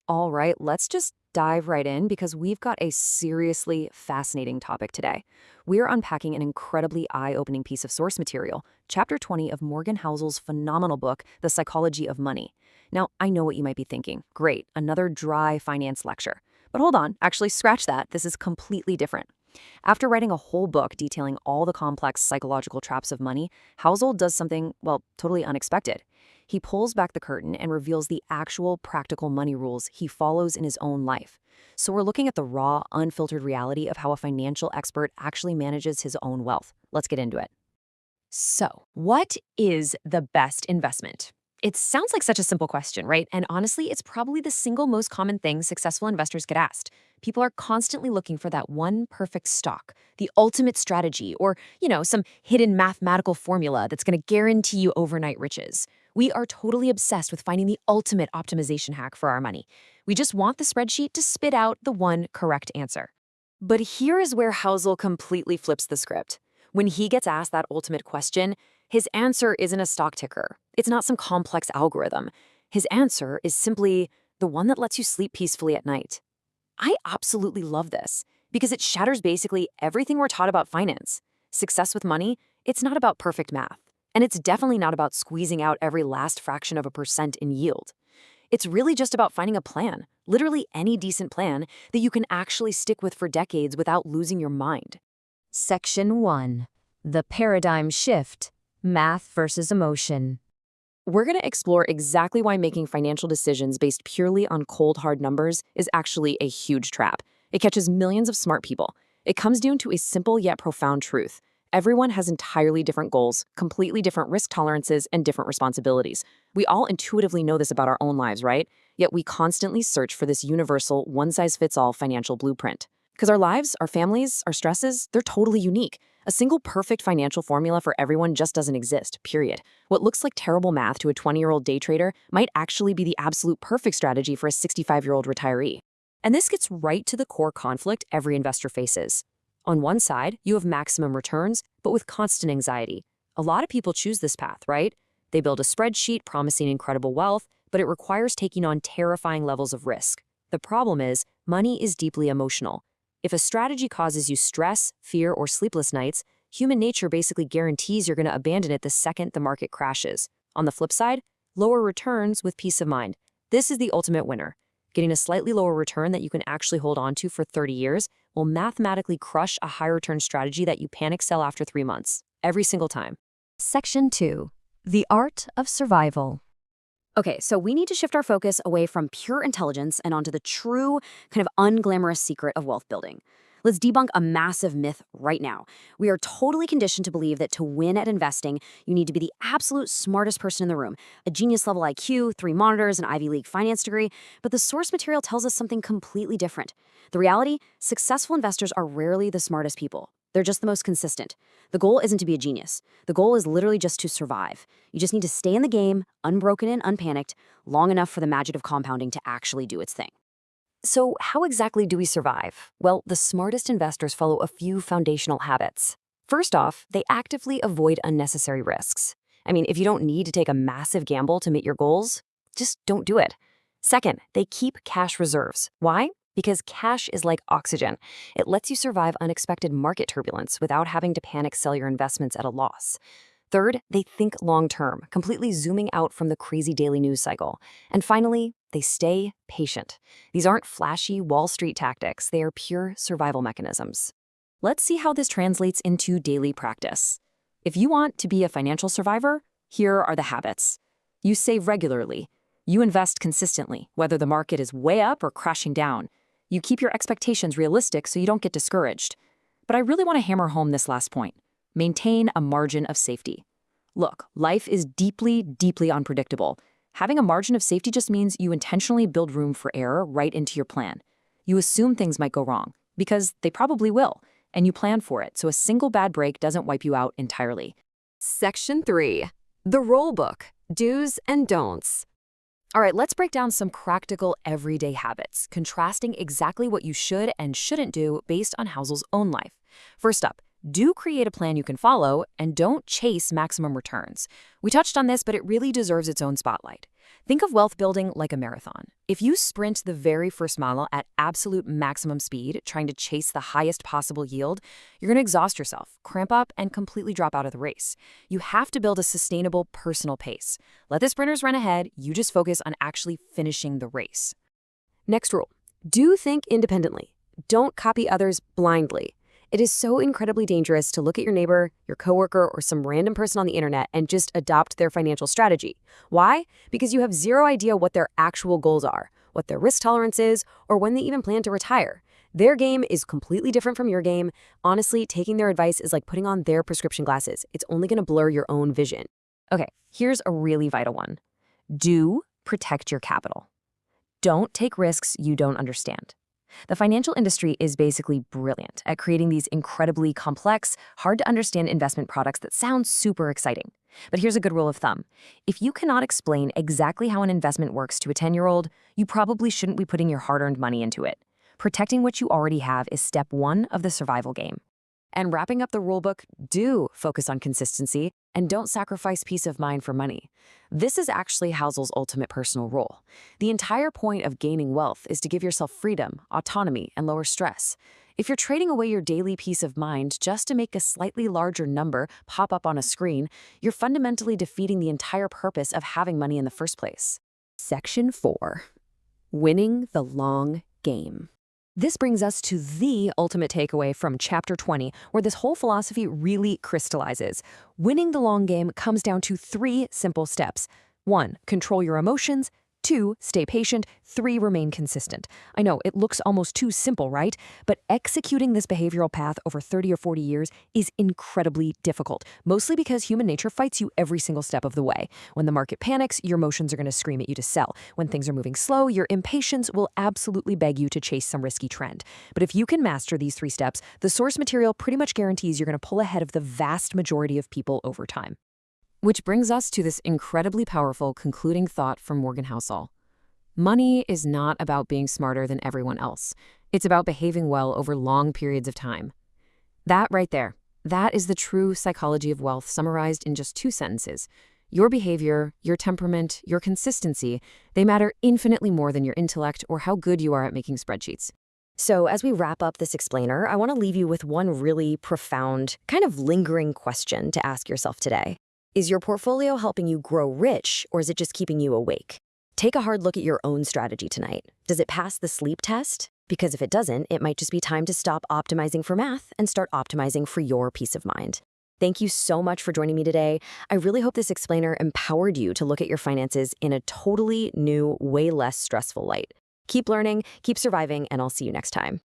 All right, let's just dive right in because we've got a seriously fascinating topic today. We're unpacking an incredibly eye-opening piece of source material, Chapter 20 of Morgan Housel's phenomenal book, The Psychology of Money. Now, I know what you might be thinking. Great, another dry finance lecture. But hold on, actually scratch that. This is completely different. After writing a whole book detailing all the complex psychological traps of money, Housel does something, well, totally unexpected. He pulls back the curtain and reveals the actual practical money rules he follows in his own life. So we're looking at the raw, unfiltered reality of how a financial expert actually manages his own wealth. Let's get into it. So, what is the best investment? It sounds like such a simple question, right? And honestly, it's probably the single most common thing successful investors get asked. People are constantly looking for that one perfect stock, the ultimate strategy, or, some hidden mathematical formula that's going to guarantee you overnight riches. We are totally obsessed with finding the ultimate optimization hack for our money. We just want the spreadsheet to spit out the one correct answer. But here is where Housel completely flips the script. When he gets asked that ultimate question, his answer isn't a stock ticker. It's not some complex algorithm. His answer is simply the one that lets you sleep peacefully at night. I absolutely love this because it shatters basically everything we're taught about finance. Success with money, it's not about perfect math. And it's definitely not about squeezing out every last fraction of a percent in yield. It's really just about finding a plan, literally any decent plan, that you can actually stick with for decades without losing your mind. Section 1. The Paradigm Shift, Math versus Emotion. We're going to explore exactly why making financial decisions based purely on cold, hard numbers is actually a huge trap. It catches millions of smart people. It comes down to a simple yet profound truth. Everyone has entirely different goals, completely different risk tolerances, and different responsibilities. We all intuitively know this about our own lives, right? Yet we constantly search for this universal, one-size-fits-all financial blueprint. Because our lives, our families, our stresses, they're totally unique. A single perfect financial formula for everyone just doesn't exist, period. What looks like terrible math to a 20-year-old day trader might actually be the absolute perfect strategy for a 65-year-old retiree. And this gets right to the core conflict every investor faces. On one side, you have maximum returns, but with constant anxiety. A lot of people choose this path, right? They build a spreadsheet promising incredible wealth, but it requires taking on terrifying levels of risk. The problem is, money is deeply emotional. If a strategy causes you stress, fear, or sleepless nights, human nature basically guarantees you're going to abandon it the second the market crashes. On the flip side, lower returns with peace of mind. This is the ultimate winner. Getting a slightly lower return that you can actually hold on to for 30 years will mathematically crush a high return strategy that you panic sell after 3 months, every single time. Section 2. The Art of Survival. Okay, so we need to shift our focus away from pure intelligence and onto the true, kind of unglamorous secret of wealth building. Let's debunk a massive myth right now. We are totally conditioned to believe that to win at investing, you need to be the absolute smartest person in the room, a genius level IQ, 3 monitors, an Ivy League finance degree, but the source material tells us something completely different. The reality, successful investors are rarely the smartest people. They're just the most consistent. The goal isn't to be a genius. The goal is literally just to survive. You just need to stay in the game, unbroken and unpanicked, long enough for the magic of compounding to actually do its thing. So how exactly do we survive? Well, the smartest investors follow a few foundational habits. First off, they actively avoid unnecessary risks. I mean, if you don't need to take a massive gamble to meet your goals, just don't do it. Second, they keep cash reserves. Why? Because cash is like oxygen. It lets you survive unexpected market turbulence without having to panic sell your investments at a loss. Third, they think long-term, completely zooming out from the crazy daily news cycle. And finally, they stay patient. These aren't flashy Wall Street tactics. They are pure survival mechanisms. Let's see how this translates into daily practice. If you want to be a financial survivor, here are the habits. You save regularly. You invest consistently, whether the market is way up or crashing down. You keep your expectations realistic so you don't get discouraged. But I really want to hammer home this last point. Maintain a margin of safety. Look, life is deeply, deeply unpredictable. Having a margin of safety just means you intentionally build room for error right into your plan. You assume things might go wrong, because they probably will, and you plan for it so a single bad break doesn't wipe you out entirely. Section 3. The Rulebook, Do's and Don'ts. All right, let's break down some practical everyday habits, contrasting exactly what you should and shouldn't do based on Housel's own life. First up, do create a plan you can follow and don't chase maximum returns. We touched on this, but it really deserves its own spotlight. Think of wealth building like a marathon. If you sprint the very first mile at absolute maximum speed, trying to chase the highest possible yield, you're going to exhaust yourself, cramp up, and completely drop out of the race. You have to build a sustainable personal pace. Let the sprinters run ahead, you just focus on actually finishing the race. Next rule, do think independently. Don't copy others blindly. It is so incredibly dangerous to look at your neighbor, your coworker, or some random person on the internet and just adopt their financial strategy. Why? Because you have zero idea what their actual goals are, what their risk tolerance is, or when they even plan to retire. Their game is completely different from your game. Honestly, taking their advice is like putting on their prescription glasses. It's only going to blur your own vision. Okay, here's a really vital one. Do protect your capital. Don't take risks you don't understand. The financial industry is basically brilliant at creating these incredibly complex, hard-to-understand investment products that sound super exciting. But here's a good rule of thumb. If you cannot explain exactly how an investment works to a 10-year-old, you probably shouldn't be putting your hard-earned money into it. Protecting what you already have is step one of the survival game. And wrapping up the rulebook, do focus on consistency and don't sacrifice peace of mind for money. This is actually Housel's ultimate personal role. The entire point of gaining wealth is to give yourself freedom, autonomy, and lower stress. If you're trading away your daily peace of mind just to make a slightly larger number pop up on a screen, you're fundamentally defeating the entire purpose of having money in the first place. Section 4. Winning the long game. This brings us to the ultimate takeaway from Chapter 20, where this whole philosophy really crystallizes. Winning the long game comes down to 3 simple steps. 1, control your emotions. 2, stay patient. 3, remain consistent. I know, it looks almost too simple, right? But executing this behavioral path over 30 or 40 years is incredibly difficult, mostly because human nature fights you every single step of the way. When the market panics, your emotions are going to scream at you to sell. When things are moving slow, your impatience will absolutely beg you to chase some risky trend. But if you can master these 3 steps, the source material pretty much guarantees you're going to pull ahead of the vast majority of people over time. Which brings us to this incredibly powerful concluding thought from Morgan Housel. Money is not about being smarter than everyone else. It's about behaving well over long periods of time. That right there, that is the true psychology of wealth summarized in just 2 sentences. Your behavior, your temperament, your consistency, they matter infinitely more than your intellect or how good you are at making spreadsheets. So as we wrap up this explainer, I want to leave you with one really profound, kind of lingering question to ask yourself today. Is your portfolio helping you grow rich, or is it just keeping you awake? Take a hard look at your own strategy tonight. Does it pass the sleep test? Because if it doesn't, it might just be time to stop optimizing for math and start optimizing for your peace of mind. Thank you so much for joining me today. I really hope this explainer empowered you to look at your finances in a totally new, way less stressful light. Keep learning, keep surviving, and I'll see you next time.